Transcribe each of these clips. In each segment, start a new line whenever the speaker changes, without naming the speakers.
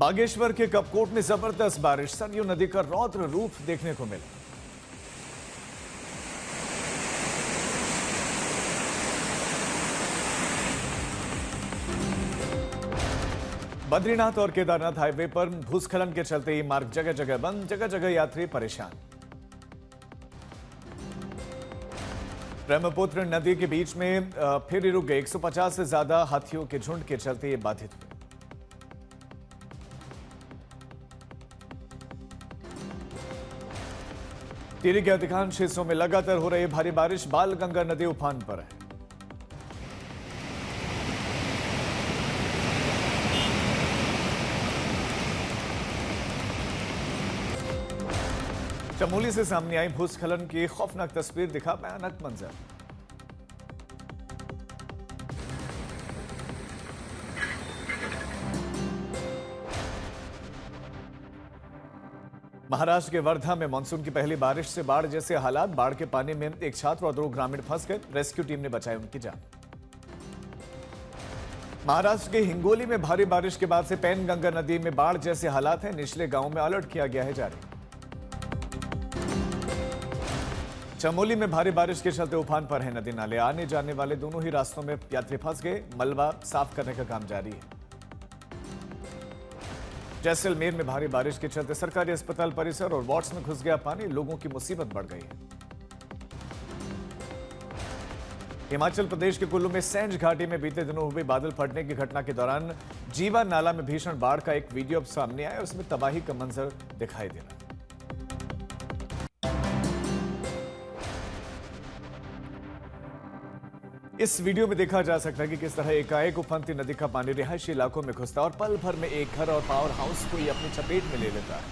बागेश्वर के कपकोट में जबरदस्त बारिश, सरयू नदी का रौद्र रूप देखने को मिला। बद्रीनाथ और केदारनाथ हाईवे पर भूस्खलन के चलते ये मार्ग जगह जगह बंद, जगह जगह यात्री परेशान। ब्रह्मपुत्र नदी के बीच में फिर रुक गए। 150 से ज्यादा हाथियों के झुंड के चलते ये बाधित हुए। टिहरी के अधिकांश हिस्सों में लगातार हो रही भारी बारिश, बालगंगा नदी उफान पर है। चमोली से सामने आई भूस्खलन की खौफनाक तस्वीर, दिखा भयानक मंजर। महाराष्ट्र के वर्धा में मानसून की पहली बारिश से बाढ़ जैसे हालात। बाढ़ के पानी में एक छात्र और 2 ग्रामीण फंस गए। रेस्क्यू टीम ने बचाई उनकी जान। महाराष्ट्र के हिंगोली में भारी बारिश के बाद से पैनगंगा नदी में बाढ़ जैसे हालात हैं। निचले गांवों में अलर्ट किया गया है जारी। चमोली में भारी बारिश के चलते उफान पर है नदी नाले। आने जाने वाले दोनों ही रास्तों में यात्री फंस गए। मलबा साफ करने का काम जारी है। जैसलमेर में भारी बारिश के चलते सरकारी अस्पताल परिसर और वार्ड्स में घुस गया पानी। लोगों की मुसीबत बढ़ गई है। हिमाचल प्रदेश के कुल्लू में सैंज घाटी में बीते दिनों हुई बादल फटने की घटना के दौरान जीवा नाला में भीषण बाढ़ का एक वीडियो अब सामने आया और उसमें तबाही का मंजर दिखाई दे रहा है। इस वीडियो में देखा जा सकता है कि किस तरह एकाएक उफनती नदी का पानी रिहायशी इलाकों में घुसता और पल भर में एक घर और पावर हाउस को ही अपनी चपेट में ले लेता है।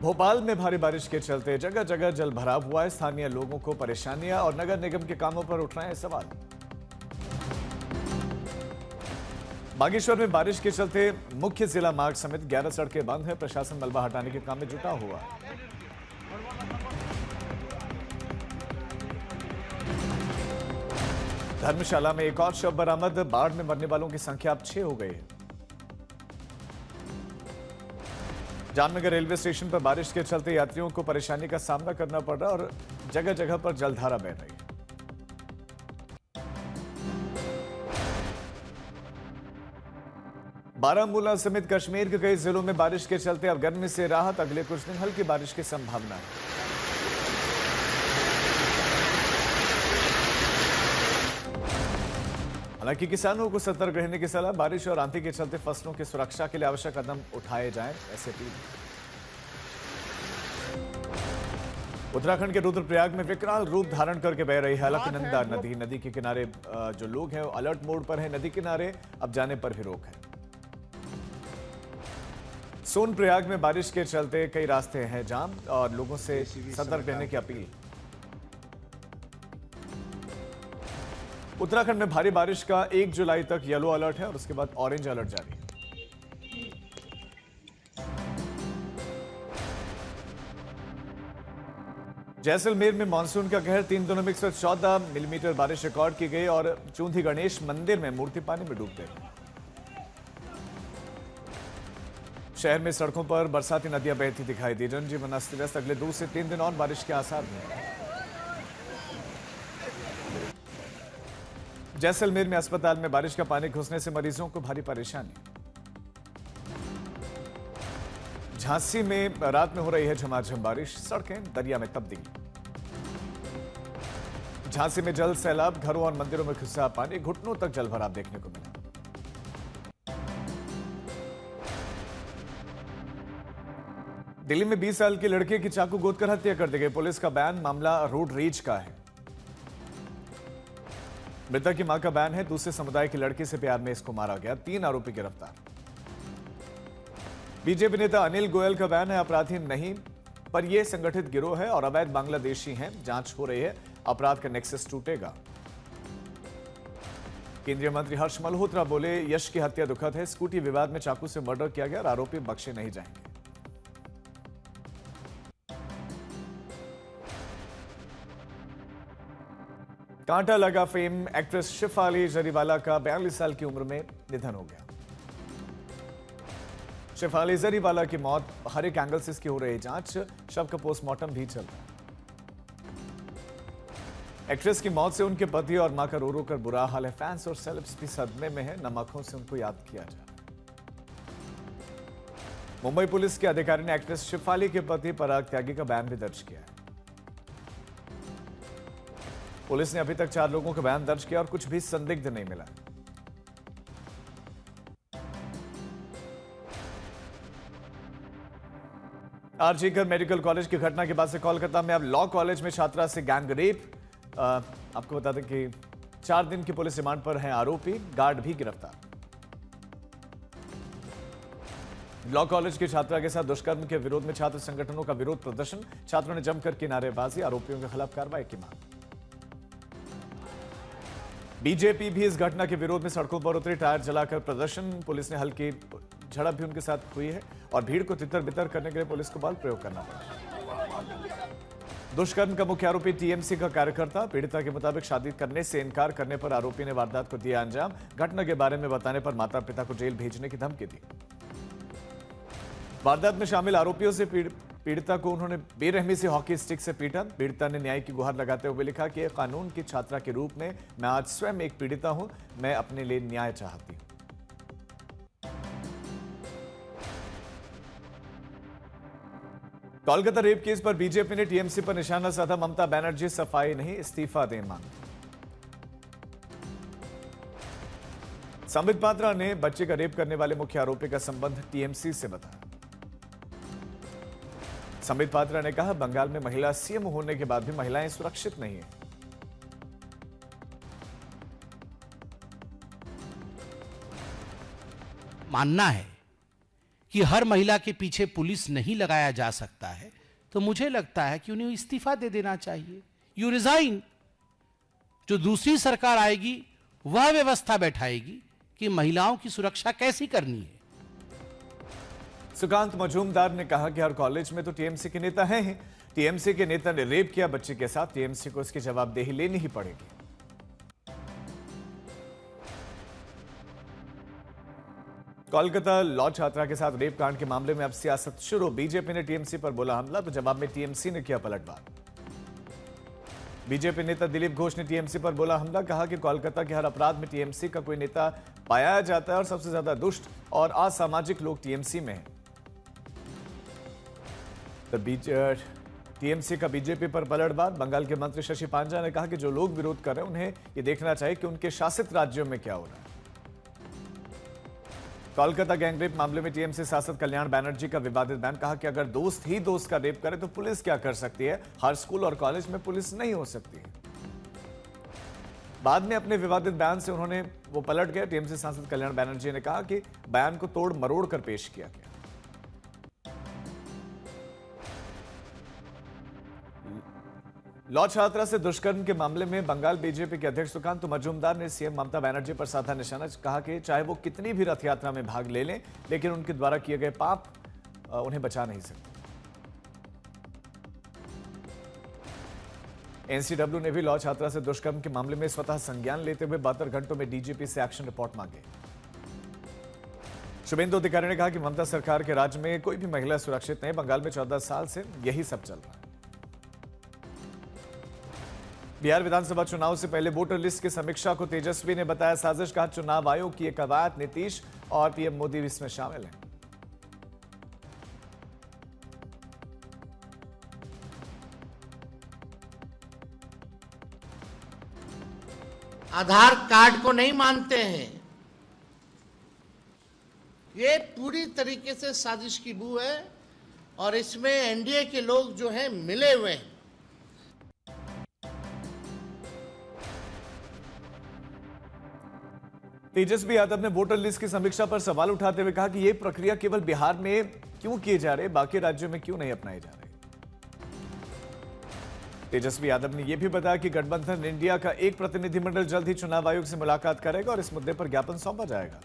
भोपाल में भारी बारिश के चलते जगह जगह जल भराव हुआ है। स्थानीय लोगों को परेशानियां और नगर निगम के कामों पर उठ रहे हैं सवाल। बागेश्वर में बारिश के चलते मुख्य जिला मार्ग समेत 11 सड़कें बंद हैं। प्रशासन मलबा हटाने के काम में जुटा हुआ है। धर्मशाला में एक और शव बरामद। बाढ़ में मरने वालों की संख्या अब 6 हो गई है। जामनगर रेलवे स्टेशन पर बारिश के चलते यात्रियों को परेशानी का सामना करना पड़ रहा और जगह जगह पर जलधारा बह रही है। बारामूला समेत कश्मीर के कई जिलों में बारिश के चलते अब गर्मी से राहत। अगले कुछ दिन हल्की बारिश की संभावना है। हालांकि किसानों को सतर्क रहने की सलाह। बारिश और आंधी के चलते फसलों की सुरक्षा के लिए आवश्यक कदम उठाए जाएं, ऐसे अपील। उत्तराखंड के रुद्रप्रयाग में विकराल रूप धारण करके बह रही है अलकनंदा नदी। नदी के किनारे जो लोग हैं वो अलर्ट मोड पर हैं। नदी किनारे अब जाने पर भी रोक है। सोनप्रयाग में बारिश के चलते कई रास्ते हैं जाम और लोगों से सतर्क रहने की अपील। उत्तराखंड में भारी बारिश का 1 जुलाई तक येलो अलर्ट है और उसके बाद ऑरेंज अलर्ट जारी है। जैसलमेर में मानसून का कहर। 3 दिनों में 114 मिलीमीटर बारिश रिकॉर्ड की गई और चूंधी गणेश मंदिर में मूर्ति पानी में डूब गई। शहर में सड़कों पर बरसाती नदियां बहती दिखाई दी। जनजीवन अस्त व्यस्त। अगले 2 से 3 दिन और बारिश के आसार हैं। जैसलमेर में अस्पताल में बारिश का पानी घुसने से मरीजों को भारी परेशानी। झांसी में रात में हो रही है झमाझम बारिश। सड़कें दरिया में तब्दील। झांसी में जल सैलाब। घरों और मंदिरों में घुसा पानी। घुटनों तक जलभराव देखने को मिला। दिल्ली में 20 साल के लड़के की चाकू गोदकर हत्या कर दी गई। पुलिस का बयान, मामला रोड रेज का है। मृतक की मां का बयान है, दूसरे समुदाय की लड़की से प्यार में इसको मारा गया। 3 आरोपी गिरफ्तार। बीजेपी नेता अनिल गोयल का बयान है, अपराधी नहीं पर यह संगठित गिरोह है और अवैध बांग्लादेशी हैं। जांच हो रही है, अपराध का नेक्सस टूटेगा। केंद्रीय मंत्री हर्ष मल्होत्रा बोले, यश की हत्या दुखद है। स्कूटी विवाद में चाकू से मर्डर किया गया और आरोपी बख्शे नहीं जाएंगे। कांटा लगा फेम एक्ट्रेस शेफाली जरीवाला का 42 साल की उम्र में निधन हो गया। शेफाली जरीवाला की मौत, हर एक एंगल से इसकी हो रही जांच, शव का पोस्टमार्टम भी चल रहा है। एक्ट्रेस की मौत से उनके पति और मां का रो रो कर बुरा हाल है। फैंस और सेलेब्स भी सदमे में हैं। नम आंखों से उनको याद किया जा रहा है। मुंबई पुलिस के अधिकारी ने एक्ट्रेस शेफाली के पति पराग त्यागी का बयान भी दर्ज किया है। पुलिस ने अभी तक 4 लोगों का बयान दर्ज किया और कुछ भी संदिग्ध नहीं मिला। आरजीकर मेडिकल कॉलेज की घटना के बाद से कोलकाता में अब लॉ कॉलेज में छात्रा से गैंग रेप। आपको बता दें कि 4 दिन की पुलिस रिमांड पर हैं आरोपी, गार्ड भी गिरफ्तार। लॉ कॉलेज की छात्रा के साथ दुष्कर्म के विरोध में छात्र संगठनों का विरोध प्रदर्शन। छात्रों ने जमकर की नारेबाजी, आरोपियों के खिलाफ कार्रवाई की मांग। बीजेपी भी इस घटना के विरोध में सड़कों पर उतरी, टायर जलाकर प्रदर्शन। पुलिस ने हल्की झड़प भी उनके साथ हुई है और भीड़ को तितर बितर करने के लिए पुलिस को बल प्रयोग करना पड़ा। दुष्कर्म का मुख्य आरोपी टीएमसी का कार्यकर्ता। पीड़िता के मुताबिक शादी करने से इनकार करने पर आरोपी ने वारदात को दिया अंजाम। घटना के बारे में बताने पर माता पिता को जेल भेजने की धमकी दी। वारदात में शामिल आरोपियों से पीड़िता को उन्होंने बेरहमी से हॉकी स्टिक से पीटा। पीड़िता ने न्याय की गुहार लगाते हुए लिखा कि कानून की छात्रा के रूप में मैं आज स्वयं एक पीड़िता हूं। मैं अपने लिए न्याय चाहती हूं। कोलकाता रेप केस पर बीजेपी ने टीएमसी पर निशाना साधा। ममता बनर्जी सफाई नहीं, इस्तीफा दें मांग। संबित पात्रा ने बच्चे का रेप करने वाले मुख्य आरोपी का संबंध टीएमसी से बताया। संबित पात्रा ने कहा, बंगाल में महिला सीएम होने के बाद भी महिलाएं सुरक्षित नहीं है।
मानना है कि हर महिला के पीछे पुलिस नहीं लगाया जा सकता है, तो मुझे लगता है कि उन्हें इस्तीफा दे देना चाहिए। You resign. जो दूसरी सरकार आएगी वह व्यवस्था बैठाएगी कि महिलाओं की सुरक्षा कैसी करनी है।
सुकांत मजूमदार ने कहा कि हर कॉलेज में तो टीएमसी के नेता हैं ही। टीएमसी के नेता ने रेप किया बच्चे के साथ, टीएमसी को इसकी जवाबदेही लेनी ही पड़ेगी। कोलकाता लॉ छात्रा के साथ रेप कांड के मामले में अब सियासत शुरू। बीजेपी ने टीएमसी पर बोला हमला, तो जवाब में टीएमसी ने किया पलटवार। बीजेपी नेता दिलीप घोष ने टीएमसी पर बोला हमला। कहा कि कोलकाता के हर अपराध में टीएमसी का कोई नेता पाया जाता है और सबसे ज्यादा दुष्ट और असामाजिक लोग टीएमसी में हैं। टीएमसी का बीजेपी पर पलटवार। बंगाल के मंत्री शशि पांजा ने कहा कि जो लोग विरोध कर रहे हैं उन्हें यह देखना चाहिए कि उनके शासित राज्यों में क्या हो रहा है। कोलकाता गैंगरेप मामले में टीएमसी सांसद कल्याण बैनर्जी का विवादित बयान। कहा कि अगर दोस्त ही दोस्त का रेप करे तो पुलिस क्या कर सकती है। हर स्कूल और कॉलेज में पुलिस नहीं हो सकती है। बाद में अपने विवादित बयान से उन्होंने वो पलट गए। टीएमसी सांसद कल्याण बैनर्जी ने कहा कि बयान को तोड़ मरोड़ कर पेश किया गया। लॉ छात्रा से दुष्कर्म के मामले में बंगाल बीजेपी के अध्यक्ष सुकांत मजूमदार ने सीएम ममता बनर्जी पर साधा निशाना। कहा कि चाहे वो कितनी भी रथ यात्रा में भाग ले लें, लेकिन उनके द्वारा किए गए पाप उन्हें बचा नहीं सकते। एनसीडब्ल्यू ने भी लॉ छात्रा से दुष्कर्म के मामले में स्वतः संज्ञान लेते हुए 72 घंटों में डीजीपी से एक्शन रिपोर्ट मांगे। शुभेंदु अधिकारी ने कहा कि ममता सरकार के राज्य में कोई भी महिला सुरक्षित नहीं। बंगाल में 14 साल से यही सब चल रहा है। बिहार विधानसभा चुनाव से पहले वोटर लिस्ट की समीक्षा को तेजस्वी ने बताया साजिश। कहा चुनाव आयोग की एक कवायद नीतीश और पीएम मोदी भी इसमें शामिल हैं।
आधार कार्ड को नहीं मानते हैं। ये पूरी तरीके से साजिश की बू है और इसमें एनडीए के लोग जो हैं मिले हुए हैं।
तेजस्वी यादव ने वोटर लिस्ट की समीक्षा पर सवाल उठाते हुए कहा कि यह प्रक्रिया केवल बिहार में क्यों किए जा रहे, बाकी राज्यों में क्यों नहीं अपनाए जा रहे। तेजस्वी यादव ने यह भी बताया कि गठबंधन इंडिया का एक प्रतिनिधिमंडल जल्द ही चुनाव आयोग से मुलाकात करेगा और इस मुद्दे पर ज्ञापन सौंपा जाएगा।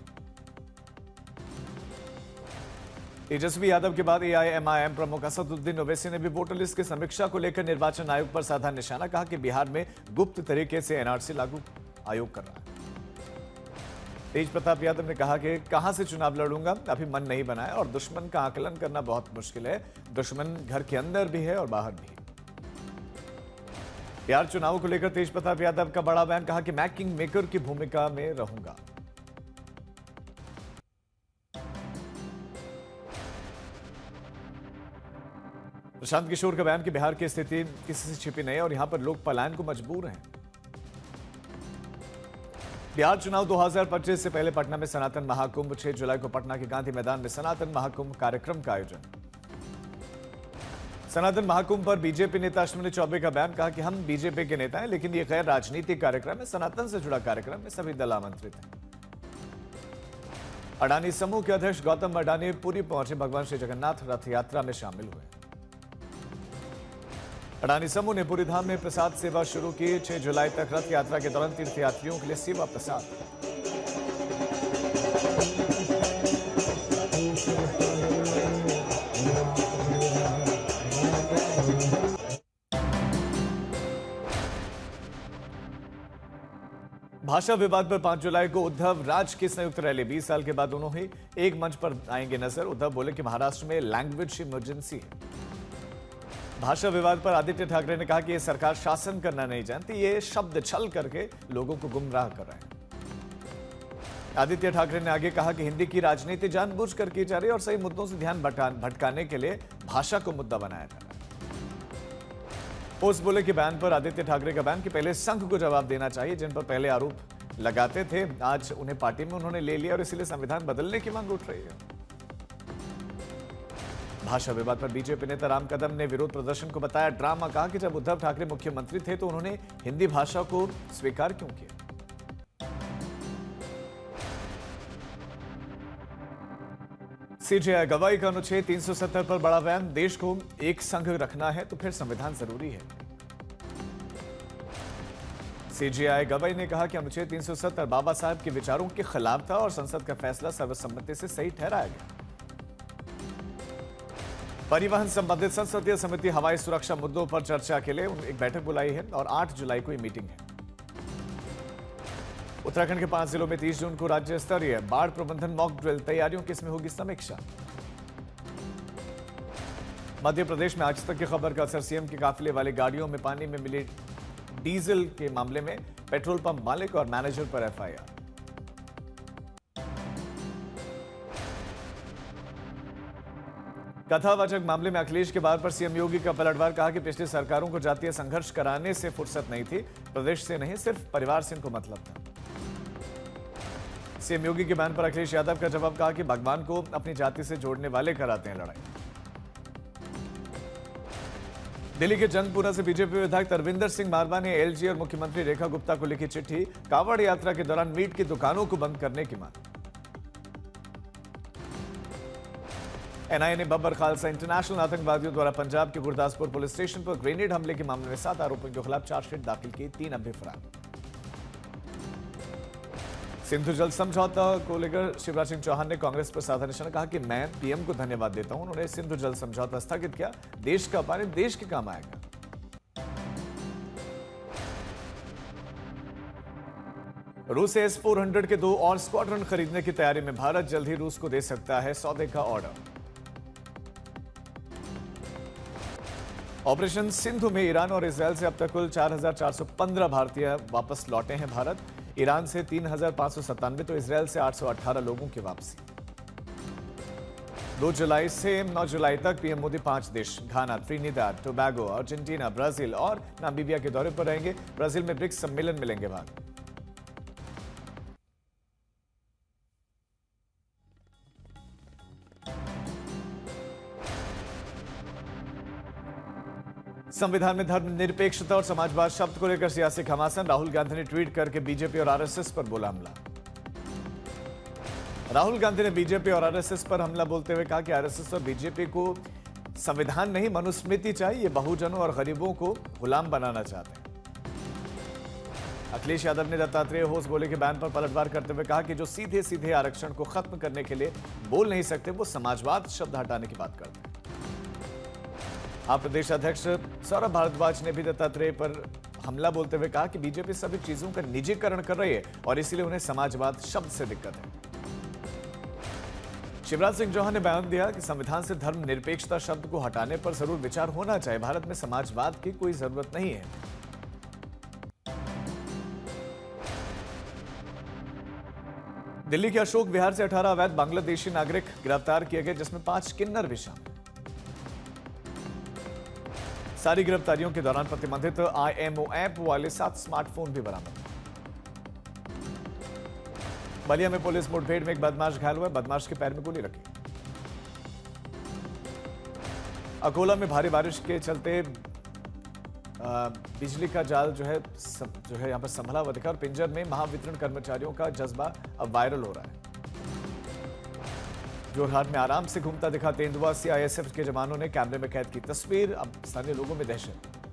तेजस्वी यादव के बाद एआईएमआईएम प्रमुख असदुद्दीन ओवैसी ने भी वोटर लिस्ट की समीक्षा को लेकर निर्वाचन आयोग पर साधा निशाना। कहा कि बिहार में गुप्त तरीके से एनआरसी लागू आयोग कर रहा है। तेज प्रताप यादव ने कहा कि कहां से चुनाव लड़ूंगा, अभी मन नहीं बना है और दुश्मन का आकलन करना बहुत मुश्किल है। दुश्मन घर के अंदर भी है और बाहर भी। बिहार चुनाव को लेकर तेज प्रताप यादव का बड़ा बयान। कहा कि मैं किंग मेकर की भूमिका में रहूंगा। प्रशांत किशोर का बयान कि बिहार की स्थिति किसी से छिपी नहीं और यहां पर लोग पलायन को मजबूर हैं। बिहार चुनाव 2025 से पहले पटना में सनातन महाकुंभ। 6 जुलाई को पटना के गांधी मैदान में सनातन महाकुंभ कार्यक्रम का आयोजन। सनातन महाकुंभ पर बीजेपी नेता अश्विनी चौबे का बयान। कहा कि हम बीजेपी के नेता हैं लेकिन यह गैर राजनीतिक कार्यक्रम है। सनातन से जुड़ा कार्यक्रम में सभी दल आमंत्रित हैं। अडानी समूह के अध्यक्ष गौतम अडानी पुरी पहुंचे। भगवान श्री जगन्नाथ रथ यात्रा में शामिल हुए। अडानी समूह ने पुरी धाम में प्रसाद सेवा शुरू की। 6 जुलाई तक रथ यात्रा के दौरान तीर्थयात्रियों के लिए सेवा प्रसाद। भाषा विवाद पर 5 जुलाई को उद्धव राज की संयुक्त रैली। 20 साल के बाद दोनों ही एक मंच पर आएंगे नजर। उद्धव बोले कि महाराष्ट्र में लैंग्वेज इमरजेंसी है। भाषा विवाद पर आदित्य ठाकरे ने कहा कि यह सरकार शासन करना नहीं जानती, ये शब्द छल करके लोगों को गुमराह कर रहे हैं। आदित्य ठाकरे ने आगे कहा कि हिंदी की राजनीति जानबूझकर की जा रही है और सही मुद्दों से ध्यान भटकाने के लिए भाषा को मुद्दा बनाया जा रहा है। पोस्ट बोले कि बयान पर आदित्य ठाकरे का बयान कि पहले संघ को जवाब देना चाहिए, जिन पर पहले आरोप लगाते थे आज उन्हें पार्टी में उन्होंने ले लिया और इसीलिए संविधान बदलने की मांग उठ रही है। भाषा विवाद पर बीजेपी नेता राम कदम ने विरोध प्रदर्शन को बताया ड्रामा। कहा कि जब उद्धव ठाकरे मुख्यमंत्री थे तो उन्होंने हिंदी भाषा को स्वीकार क्यों किया। सीजेआई गवाही का अनुच्छेद 370 पर बड़ा बयान। देश को एक संघ रखना है तो फिर संविधान जरूरी है। सीजेआई गवाही ने कहा कि अनुच्छेद 370 बाबा साहब के विचारों के खिलाफ था और संसद का फैसला सर्वसम्मति से सही ठहराया गया। परिवहन संबंधित संसदीय समिति हवाई सुरक्षा मुद्दों पर चर्चा के लिए एक बैठक बुलाई है और 8 जुलाई को ये मीटिंग है। उत्तराखंड के 5 जिलों में 30 जून को राज्य स्तरीय बाढ़ प्रबंधन मॉक ड्रिल। तैयारियों की इसमें होगी समीक्षा। मध्य प्रदेश में आज तक की खबर का असर। सीएम के काफिले वाली गाड़ियों में पानी में मिली डीजल के मामले में पेट्रोल पंप मालिक और मैनेजर पर एफआईआर। कथावाचक मामले में अखिलेश के बार पर सीएम योगी का पलटवार। कहा कि पिछली सरकारों को जातीय संघर्ष कराने से फुर्सत नहीं थी, प्रदेश से नहीं सिर्फ परिवार से इनको मतलब था। सीएम योगी के बयान पर अखिलेश यादव का जवाब। कहा कि भगवान को अपनी जाति से जोड़ने वाले कराते हैं लड़ाई। दिल्ली के जंगपुरा से बीजेपी विधायक तरविंदर सिंह मारवा ने एलजी और मुख्यमंत्री रेखा गुप्ता को लिखी चिट्ठी। कांवड़ यात्रा के दौरान मीट की दुकानों को बंद करने की मांग। एनआईए ने बब्बर खालसा इंटरनेशनल आतंकवादियों द्वारा पंजाब के गुरदासपुर पुलिस स्टेशन पर ग्रेनेड हमले के मामले में 7 आरोपियों के खिलाफ चार्जशीट दाखिल की। 3 अभी फरार। सिंधु जल समझौता को लेकर शिवराज सिंह चौहान ने कांग्रेस पर साधा निशाना। कहा कि मैं पीएम को धन्यवाद देता हूं, उन्होंने सिंधु जल समझौता स्थगित किया। देश का पानी देश के काम आएगा। रूस से S-400 के 2 और स्क्वाड्रन खरीदने की तैयारी में भारत। जल्द ही रूस को दे सकता है सौदे का ऑर्डर। ऑपरेशन सिंधु में ईरान और इजरायल से अब तक कुल 4,415 भारतीय वापस लौटे हैं भारत। ईरान से 3,597 तो इजरायल से 818 लोगों की वापसी। 2 जुलाई से 9 जुलाई तक पीएम मोदी 5 देश घाना, ट्रिनिदाद, टोबैगो, अर्जेंटीना, ब्राजील और नामीबिया के दौरे पर रहेंगे। ब्राजील में ब्रिक्स सम्मेलन में लेंगे भाग। संविधान में धर्मनिरपेक्षता और समाजवाद शब्द को लेकर सियासी घमासान। राहुल गांधी ने ट्वीट करके बीजेपी और आरएसएस पर बोला हमला। राहुल गांधी ने बीजेपी और आरएसएस पर हमला बोलते हुए कहा कि आरएसएस और बीजेपी को संविधान नहीं मनुस्मृति चाहिए, बहुजनों और गरीबों को गुलाम बनाना चाहते हैं। अखिलेश यादव ने दत्तात्रेय होस बोले के बयान पर पलटवार करते हुए कहा कि जो सीधे सीधे आरक्षण को खत्म करने के लिए बोल नहीं सकते वो समाजवाद शब्द हटाने की बात करते हैं। आप प्रदेश अध्यक्ष सौरभ भारद्वाज ने भी दत्तात्रेय पर हमला बोलते हुए कहा कि बीजेपी सभी चीजों का निजीकरण कर रही है और इसीलिए उन्हें समाजवाद शब्द से दिक्कत है। शिवराज सिंह चौहान ने बयान दिया कि संविधान से धर्मनिरपेक्षता शब्द को हटाने पर जरूर विचार होना चाहिए। भारत में समाजवाद की कोई जरूरत नहीं है। दिल्ली के अशोक विहार से 18 अवैध बांग्लादेशी नागरिक गिरफ्तार किए गए, जिसमें 5 किन्नर भी शामिल। सारी गिरफ्तारियों के दौरान प्रतिबंधित IMO ऐप वाले 7 स्मार्टफोन भी बरामद। बलिया में पुलिस मुठभेड़ में एक बदमाश घायल हुआ, बदमाश के पैर में गोली लगी। अकोला में भारी बारिश के चलते बिजली का जाल जो है यहां पर संभला हुआ दिखा और पिंजर में महावितरण कर्मचारियों का जज्बा अब वायरल हो रहा है। जोरहाट में आराम से घूमता दिखा तेंदुआ, CISF के जवानों ने कैमरे में कैद की तस्वीर। अब स्थानीय लोगों में दहशत।